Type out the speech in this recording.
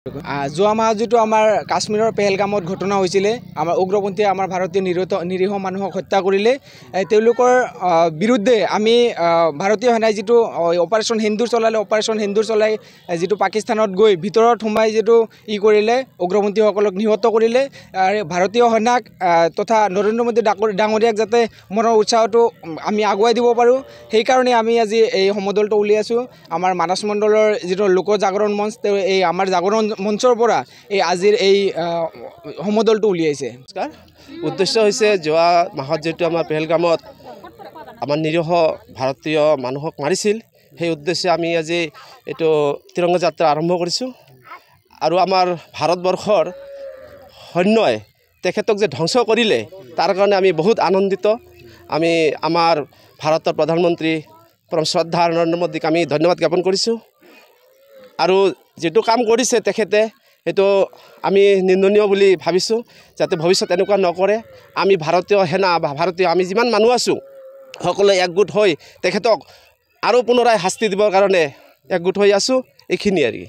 যোৱা মাহত যিটো আমাৰ কাশ্মীৰৰ পেহেলগামত ঘটনা হৈছিলে, আমাৰ উগ্ৰপন্থীয়ে আমাৰ ভাৰতীয় নিৰীহ মানুহক হত্যা কৰিলে। তেওঁলোকৰ বিৰুদ্ধে আমি ভাৰতীয় সেনাই যিটো অপাৰেশ্যন সিন্দুৰ চলাই যিটো পাকিস্তানত গৈ ভিতৰত সোমাই যিটো কৰিলে, উগ্ৰপন্থীসকলক নিহত কৰিলে। ভাৰতীয় সেনাক তথা নৰেন্দ্ৰ মোদী ডাঙৰীয়াক যাতে মনৰ উৎসাহটো আমি আগুৱাই দিব পাৰোঁ, সেইকাৰণে আমি আজি এই সমদলটো উলিয়াইছোঁ। আমাৰ মানস মণ্ডলৰ যিটো লোক জাগৰণ মঞ্চ, তেওঁ এই আমাৰ জাগৰণ মঞ্চৰ পৰা এই আজিৰ এই সমদলটো উলিয়াইছে। উদ্দেশ্য হৈছে যোৱা মাহত যিটো আমাৰ পেহেলগামত আমাৰ নিৰীহ ভাৰতীয় মানুহক মাৰিছিল, সেই উদ্দেশ্যে আমি আজি এইটো তিৰংগা যাত্ৰা আৰম্ভ কৰিছোঁ। আৰু আমাৰ ভাৰতবৰ্ষৰ সৈন্যই তেখেতক যে ধ্বংস কৰিলে, তাৰ কাৰণে আমি বহুত আনন্দিত। আমি আমাৰ ভাৰতৰ প্ৰধানমন্ত্ৰী পৰম শ্ৰদ্ধা নৰেন্দ্ৰ মোদীক আমি ধন্যবাদ জ্ঞাপন কৰিছোঁ। আৰু যিটো কাম কৰিছে তেখেতে, সেইটো আমি নিন্দনীয় বুলি ভাবিছোঁ, যাতে ভৱিষ্যত এনেকুৱা নকৰে। আমি ভাৰতীয় সেনা বা আমি যিমান মানুহ আছোঁ, সকলোৱে একগোট হৈ তেখেতক আৰু পুনৰাই শাস্তি দিবৰ কাৰণে একগোট হৈ আছোঁ। এইখিনিয়ে আৰু